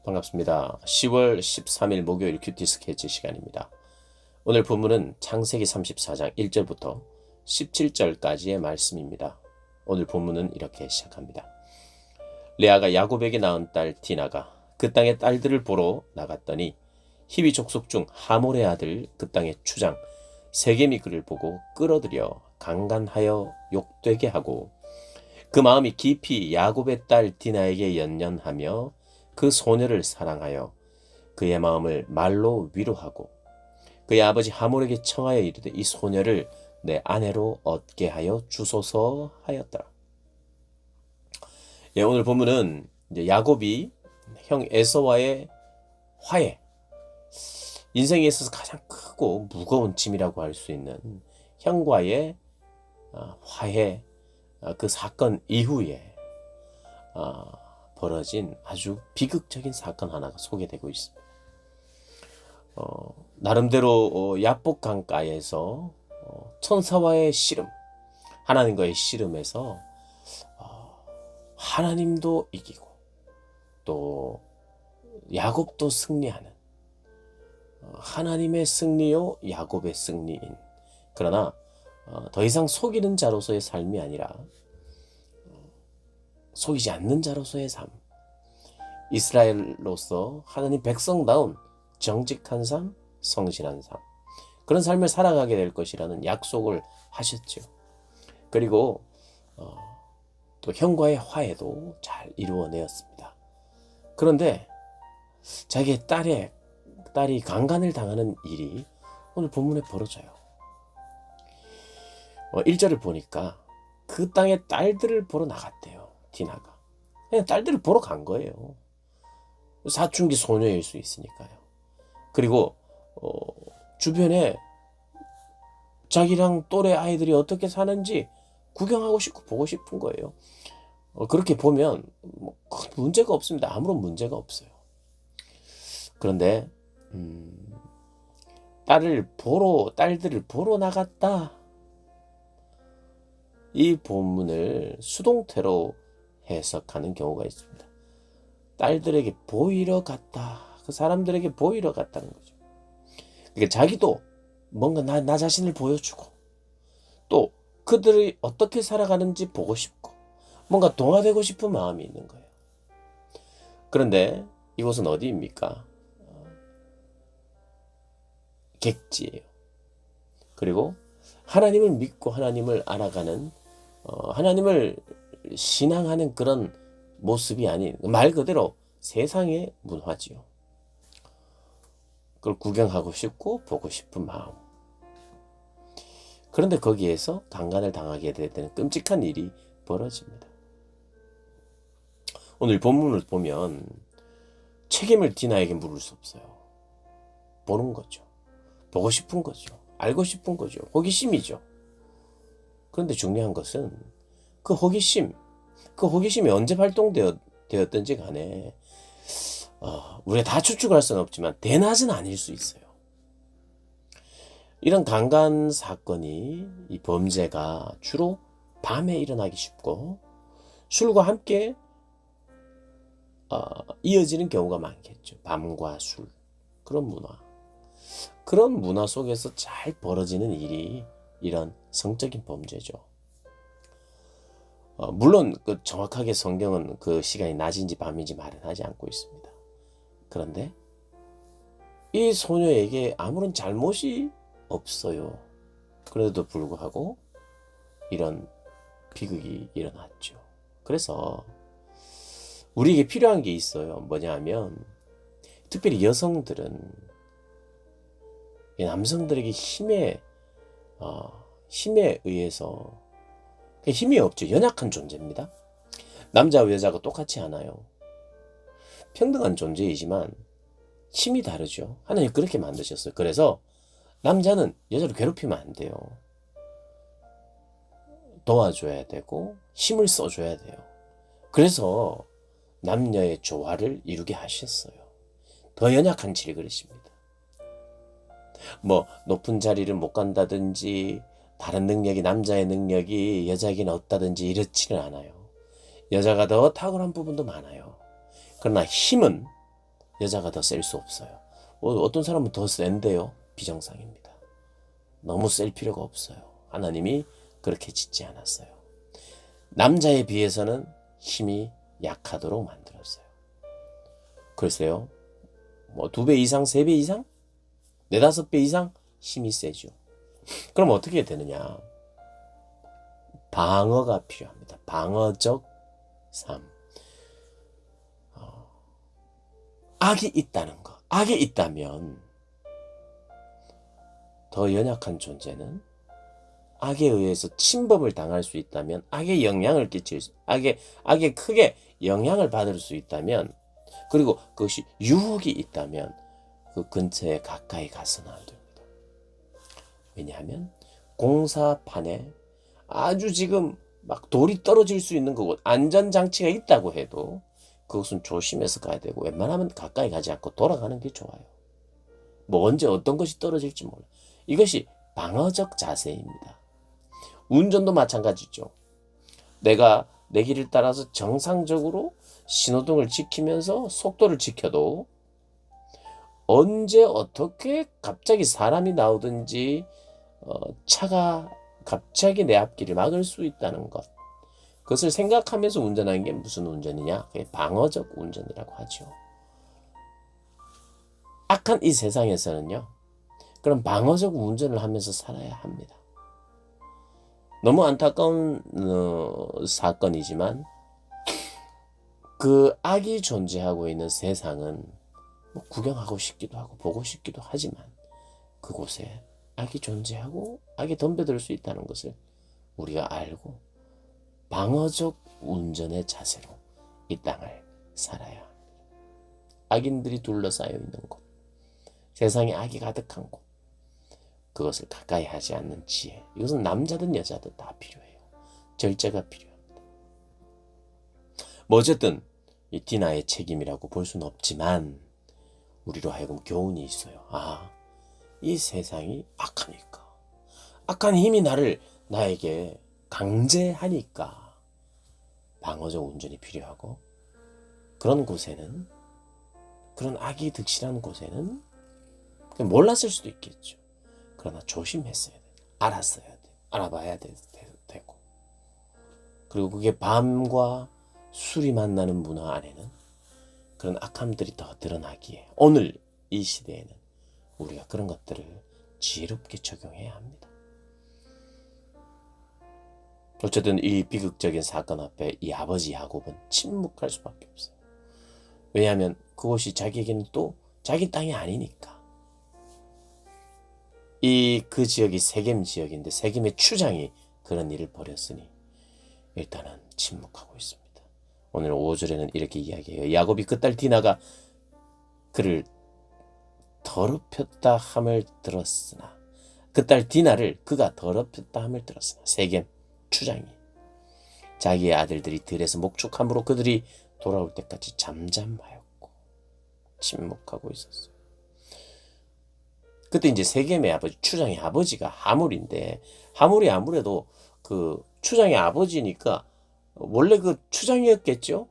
반갑습니다. 10월 13일 목요일 큐티 스케치 시간입니다. 오늘 본문은 창세기 34장 1절부터 17절까지의 말씀입니다. 오늘 본문은 이렇게 시작합니다. 레아가 야곱에게 낳은 딸 디나가 그 땅의 딸들을 보러 나갔더니 히위 족속 중 하몰의 아들 그 땅의 추장 세겜이 그를 보고 끌어들여 강간하여 욕되게 하고 그 마음이 깊이 야곱의 딸 디나에게 연연하며 그 소녀를 사랑하여 그의 마음을 말로 위로하고 그의 아버지 하몰에게 청하여 이르되 이 소녀를 내 아내로 얻게 하여 주소서 하였더라. 예, 오늘 본문은 이제 야곱이 형 에서와의 화해, 인생에 있어서 가장 크고 무거운 짐이라고 할 수 있는 형과의 화해, 그 사건 이후에 벌어진 아주 비극적인 사건 하나가 소개되고 있습니다. 나름대로 야복 강가에서 천사와의 씨름, 하나님과의 씨름에서 하나님도 이기고 또 야곱도 승리하는 하나님의 승리요 야곱의 승리인, 그러나 더 이상 속이는 자로서의 삶이 아니라 속이지 않는 자로서의 삶, 이스라엘로서 하나님 백성다운 정직한 삶, 성실한 삶, 그런 삶을 살아가게 될 것이라는 약속을 하셨죠. 그리고 또 형과의 화해도 잘 이루어내었습니다. 그런데 자기의 딸이 강간을 당하는 일이 오늘 본문에 벌어져요. 1절을 보니까 그 땅의 딸들을 보러 나갔대요. 디나가 그냥 딸들을 보러 간 거예요. 사춘기 소녀일 수 있으니까요. 그리고 주변에 자기랑 또래 아이들이 어떻게 사는지 구경하고 싶고 보고 싶은 거예요. 그렇게 보면 큰 문제가 없습니다. 아무런 문제가 없어요. 그런데 딸들을 보러 나갔다, 이 본문을 수동태로 해석하는 경우가 있습니다. 딸들에게 보이러 갔다, 그 사람들에게 보이러 갔다는 거죠. 그러니까 자기도 뭔가 나 자신을 보여주고 또 그들이 어떻게 살아가는지 보고 싶고 뭔가 동화되고 싶은 마음이 있는 거예요. 그런데 이곳은 어디입니까? 객지예요. 그리고 하나님을 믿고 하나님을 알아가는, 하나님을 신앙하는 그런 모습이 아닌 말 그대로 세상의 문화지요. 그걸 구경하고 싶고 보고 싶은 마음. 그런데 거기에서 강간을 당하게 되는 끔찍한 일이 벌어집니다. 오늘 본문을 보면 책임을 디나에게 물을 수 없어요. 보는 거죠. 보고 싶은 거죠. 알고 싶은 거죠. 호기심이죠. 그런데 중요한 것은 그 호기심이 언제 발동되었든지 간에 우리가 다 추측할 수는 없지만 대낮은 아닐 수 있어요. 이런 강간 사건이, 이 범죄가 주로 밤에 일어나기 쉽고 술과 함께 이어지는 경우가 많겠죠. 밤과 술, 그런 문화 속에서 잘 벌어지는 일이 이런 성적인 범죄죠. 물론 정확하게 성경은 그 시간이 낮인지 밤인지 말은 하지 않고 있습니다. 그런데 이 소녀에게 아무런 잘못이 없어요. 그래도 불구하고 이런 비극이 일어났죠. 그래서 우리에게 필요한 게 있어요. 뭐냐 하면 특별히 여성들은 남성들에게 힘에 의해서 힘이 없죠. 연약한 존재입니다. 남자와 여자가 똑같지 않아요. 평등한 존재이지만 힘이 다르죠. 하나님 그렇게 만드셨어요. 그래서 남자는 여자를 괴롭히면 안 돼요. 도와줘야 되고 힘을 써줘야 돼요. 그래서 남녀의 조화를 이루게 하셨어요. 더 연약한 질이 그러십니다. 높은 자리를 못 간다든지 다른 능력이, 남자의 능력이 여자에게는 없다든지 이렇지는 않아요. 여자가 더 탁월한 부분도 많아요. 그러나 힘은 여자가 더 셀 수 없어요. 어떤 사람은 더 센데요. 비정상입니다. 너무 셀 필요가 없어요. 하나님이 그렇게 짓지 않았어요. 남자에 비해서는 힘이 약하도록 만들었어요. 글쎄요. 뭐 2배 이상, 3배 이상? 4, 5배 이상 힘이 세죠. 그럼 어떻게 되느냐? 방어가 필요합니다. 방어적 삶. 악이 있다는 것. 악이 있다면 더 연약한 존재는 악에 의해서 침범을 당할 수 있다면, 악에 영향을 끼칠 수, 악에 크게 영향을 받을 수 있다면, 그리고 그것이 유혹이 있다면 그 근처에 가까이 가서는 안 됩니다. 왜냐하면 공사판에 아주 지금 막 돌이 떨어질 수 있는 그곳, 안전장치가 있다고 해도 그것은 조심해서 가야 되고, 웬만하면 가까이 가지 않고 돌아가는 게 좋아요. 뭐 언제 어떤 것이 떨어질지 몰라. 이것이 방어적 자세입니다. 운전도 마찬가지죠. 내가 내 길을 따라서 정상적으로 신호등을 지키면서 속도를 지켜도 언제 어떻게 갑자기 사람이 나오든지 차가 갑자기 내 앞길을 막을 수 있다는 것, 그것을 생각하면서 운전하는 게 무슨 운전이냐? 그게 방어적 운전이라고 하죠. 악한 이 세상에서는요, 그런 방어적 운전을 하면서 살아야 합니다. 너무 안타까운 사건이지만 그 악이 존재하고 있는 세상은 뭐 구경하고 싶기도 하고 보고 싶기도 하지만, 그곳에 악이 존재하고 악이 덤벼들 수 있다는 것을 우리가 알고 방어적 운전의 자세로 이 땅을 살아야 합니다. 악인들이 둘러싸여 있는 곳, 세상에 악이 가득한 곳, 그것을 가까이 하지 않는 지혜, 이것은 남자든 여자든 다 필요해요. 절제가 필요합니다. 뭐 어쨌든 이 디나의 책임이라고 볼 수는 없지만 우리로 하여금 교훈이 있어요. 이 세상이 악하니까, 악한 힘이 나에게 강제하니까 방어적 운전이 필요하고, 그런 곳에는, 그런 악이 득실한 곳에는 그냥 몰랐을 수도 있겠죠. 그러나 조심했어야 돼요. 알았어야 돼요. 알아봐야 되고. 그리고 그게 밤과 술이 만나는 문화 안에는 그런 악함들이 더 드러나기에, 오늘 이 시대에는 우리가 그런 것들을 지혜롭게 적용해야 합니다. 어쨌든 이 비극적인 사건 앞에 이 아버지 야곱은 침묵할 수밖에 없어요. 왜냐하면 그것이 자기에게는 또 자기 땅이 아니니까. 그 지역이 세겜 지역인데 세겜의 추장이 그런 일을 벌였으니 일단은 침묵하고 있습니다. 오늘 5절에는 이렇게 이야기해요. 야곱이 그 딸 디나가 그를 더럽혔다 함을 들었으나, 그 딸 디나를 그가 더럽혔다 함을 들었으나, 세겜 추장이 자기의 아들들이 들에서 목축함으로 그들이 돌아올 때까지 잠잠하였고 침묵하고 있었어요. 그때 이제 세겜의 아버지, 추장의 아버지가 하물인데, 하물이 아무래도 그 추장의 아버지니까 원래 그 추장이었겠죠.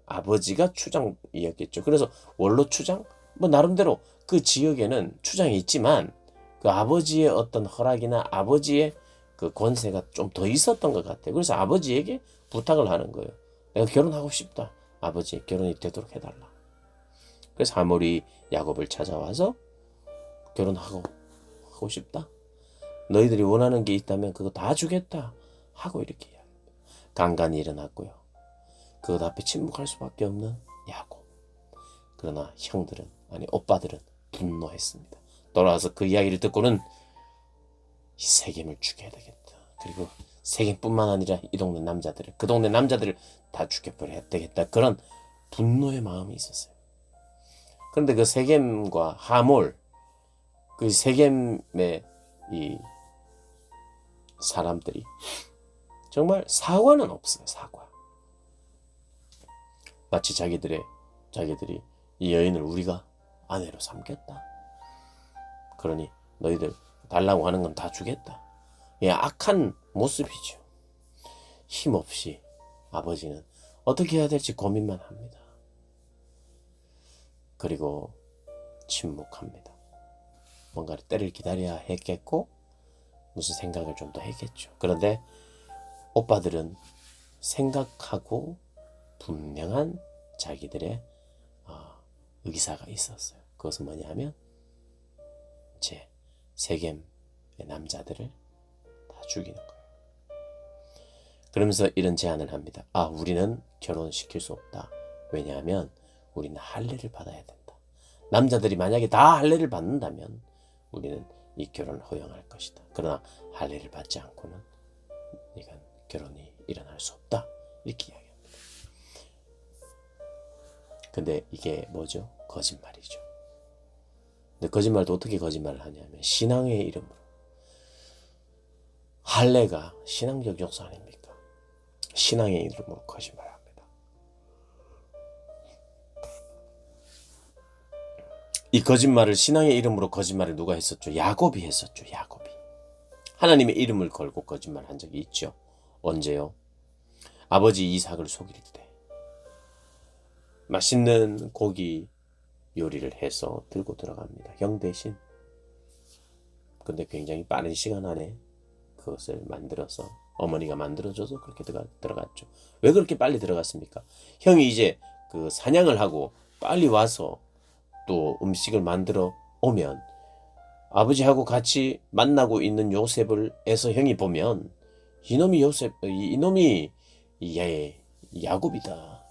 아버지가 추장이었겠죠. 그래서 원로 추장, 뭐 나름대로 그 지역에는 추장이 있지만 그 아버지의 어떤 허락이나 아버지의 그 권세가 좀 더 있었던 것 같아요. 그래서 아버지에게 부탁을 하는 거예요. 내가 결혼하고 싶다. 아버지, 결혼이 되도록 해달라. 그래서 하물이 야곱을 찾아와서 결혼하고 하고 싶다. 너희들이 원하는 게 있다면 그거 다 주겠다. 하고 이렇게 이야기합니다. 간간히 일어났고요. 그것 앞에 침묵할 수밖에 없는 야곱. 그러나 형들은, 아니 오빠들은 분노했습니다. 돌아와서 그 이야기를 듣고는 이 세겜을 죽여야 되겠다. 그리고 세겜뿐만 아니라 이 동네 남자들을, 그 동네 남자들을 다 죽여버려야 되겠다. 그런 분노의 마음이 있었어요. 그런데 그 세겜과 하몰, 그 세겜의 이 사람들이 정말 사과는 없어요. 사과. 마치 자기들이 이 여인을 우리가 아내로 삼겠다. 그러니 너희들 달라고 하는 건 다 주겠다. 예, 악한 모습이죠. 힘없이 아버지는 어떻게 해야 될지 고민만 합니다. 그리고 침묵합니다. 뭔가를 때를 기다려야 했겠고 무슨 생각을 좀 더 했겠죠. 그런데 오빠들은 생각하고 분명한 자기들의 의사가 있었어요. 그것은 뭐냐면 제 세겜의 남자들을 다 죽이는 거예요. 그러면서 이런 제안을 합니다. 우리는 결혼시킬 수 없다. 왜냐하면 우리는 할례를 받아야 된다. 남자들이 만약에 다 할례를 받는다면 우리는 이 결혼을 허용할 것이다. 그러나 할례를 받지 않고는 이건 결혼이 일어날 수 없다. 이렇게 이야기합니다. 근데 이게 뭐죠? 거짓말이죠. 근데 거짓말도 어떻게 거짓말을 하냐면 신앙의 이름으로. 할례가 신앙적 요소 아닙니까? 신앙의 이름으로 거짓말합니다. 이 거짓말을 신앙의 이름으로 거짓말을 누가 했었죠? 야곱이 했었죠. 야곱이. 하나님의 이름을 걸고 거짓말한 적이 있죠. 언제요? 아버지 이삭을 속일 때. 맛있는 고기 요리를 해서 들고 들어갑니다. 형 대신. 근데 굉장히 빠른 시간 안에 그것을 만들어서 어머니가 만들어줘서 그렇게 들어갔죠. 왜 그렇게 빨리 들어갔습니까? 형이 이제 그 사냥을 하고 빨리 와서 또 음식을 만들어 오면 아버지하고 같이 만나고 있는 요셉을 해서 형이 보면 이놈이 야곱이다.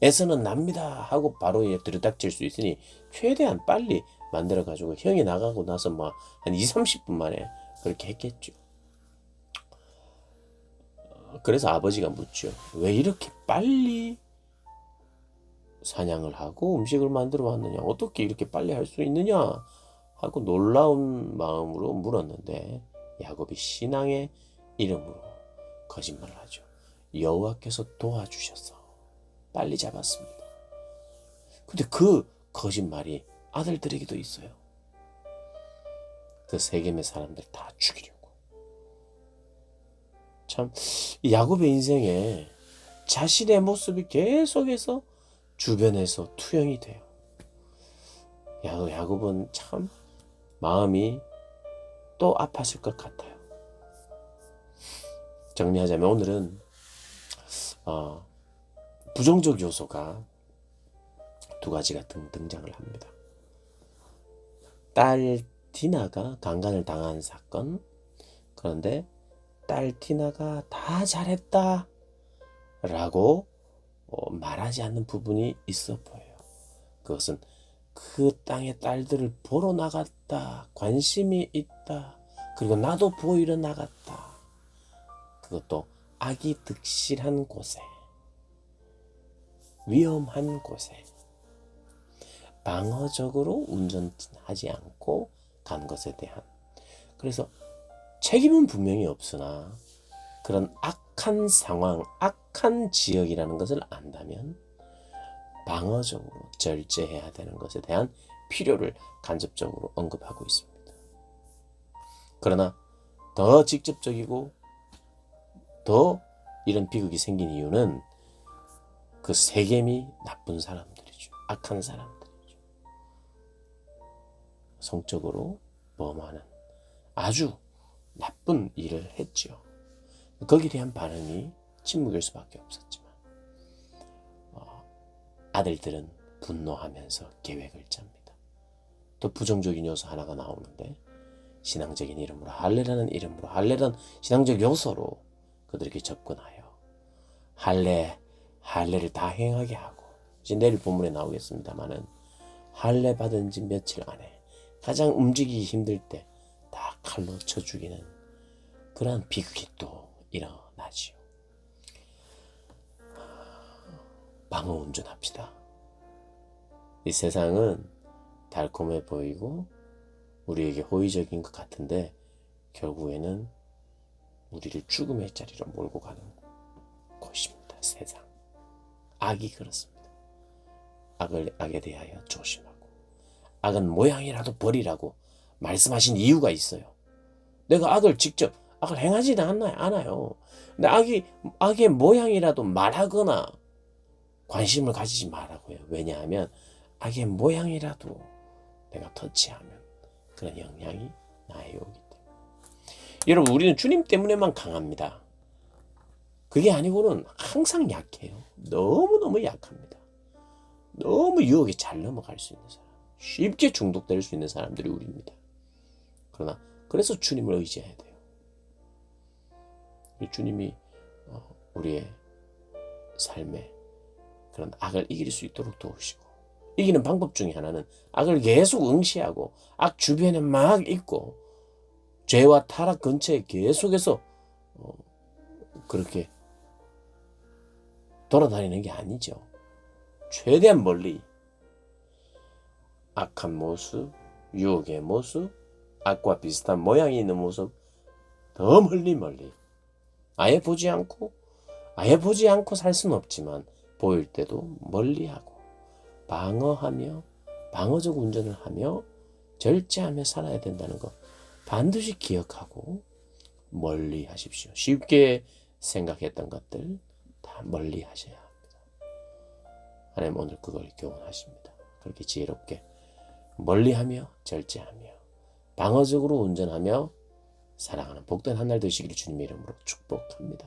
에서는 납니다 하고 바로 들이닥칠 수 있으니 최대한 빨리 만들어가지고 형이 나가고 나서 한 20-30분 만에 그렇게 했겠죠. 그래서 아버지가 묻죠. 왜 이렇게 빨리 사냥을 하고 음식을 만들어 왔느냐? 어떻게 이렇게 빨리 할 수 있느냐? 하고 놀라운 마음으로 물었는데 야곱이 신앙의 이름으로 거짓말을 하죠. 여호와께서 도와주셔서 빨리 잡았습니다. 근데 그 거짓말이 아들들에게도 있어요. 그 세겜의 사람들 다 죽이려고. 참 야곱의 인생에 자신의 모습이 계속해서 주변에서 투영이 돼요. 야곱은 참 마음이 또 아팠을 것 같아요. 정리하자면 오늘은 부정적 요소가 두 가지가 등장을 합니다. 딸 디나가 강간을 당한 사건. 그런데 딸 디나가 다 잘했다 라고 말하지 않는 부분이 있어 보여요. 그것은 그 땅의 딸들을 보러 나갔다. 관심이 있다. 그리고 나도 보이러 나갔다. 그것도 악이 득실한 곳에, 위험한 곳에 방어적으로 운전하지 않고 간 것에 대한. 그래서 책임은 분명히 없으나 그런 악한 상황, 악한 지역이라는 것을 안다면 방어적으로 절제해야 되는 것에 대한 필요를 간접적으로 언급하고 있습니다. 그러나 더 직접적이고 더 이런 비극이 생긴 이유는 그 세겜이 나쁜 사람들이죠. 악한 사람들이죠. 성적으로 범하는 아주 나쁜 일을 했죠. 거기에 대한 반응이 침묵일 수밖에 없었지만 아들들은 분노하면서 계획을 짭니다. 또 부정적인 요소 하나가 나오는데 신앙적인 이름으로 할례라는 신앙적 요소로 그들에게 접근하여 할례를 다 행하게 하고, 이제 내일 본문에 나오겠습니다마는 할례 받은 지 며칠 안에 가장 움직이기 힘들 때 다 칼로 쳐 죽이는 그러한 비극이 또 일어나지요. 방어 운전합시다. 이 세상은 달콤해 보이고 우리에게 호의적인 것 같은데 결국에는 우리를 죽음의 자리로 몰고 가는 곳입니다. 세상. 악이 그렇습니다. 악에 대하여 조심하고, 악은 모양이라도 버리라고 말씀하신 이유가 있어요. 내가 직접 악을 행하지는 않아요. 근데 악의 모양이라도 말하거나 관심을 가지지 말라고요. 왜냐하면 악의 모양이라도 내가 터치하면 그런 영향이 나에게 오기 때문에. 여러분, 우리는 주님 때문에만 강합니다. 그게 아니고는 항상 약해요. 너무너무 약합니다. 너무 유혹에 잘 넘어갈 수 있는 사람, 쉽게 중독될 수 있는 사람들이 우리입니다. 그러나 그래서 주님을 의지해야 돼요. 주님이 우리의 삶에 그런 악을 이길 수 있도록 도우시고, 이기는 방법 중에 하나는 악을 계속 응시하고 악 주변에 막 있고 죄와 타락 근처에 계속해서 그렇게 돌아다니는 게 아니죠. 최대한 멀리 악한 모습, 유혹의 모습, 악과 비슷한 모양이 있는 모습 더 멀리 아예 보지 않고 살 수는 없지만 보일 때도 멀리하고 방어하며 방어적 운전을 하며 절제하며 살아야 된다는 것 반드시 기억하고 멀리 하십시오. 쉽게 생각했던 것들 다 멀리 하셔야 합니다. 하나님 오늘 그걸 교훈하십니다. 그렇게 지혜롭게 멀리하며 절제하며 방어적으로 운전하며 살아가는 복된 한 날 되시기를 주님의 이름으로 축복합니다.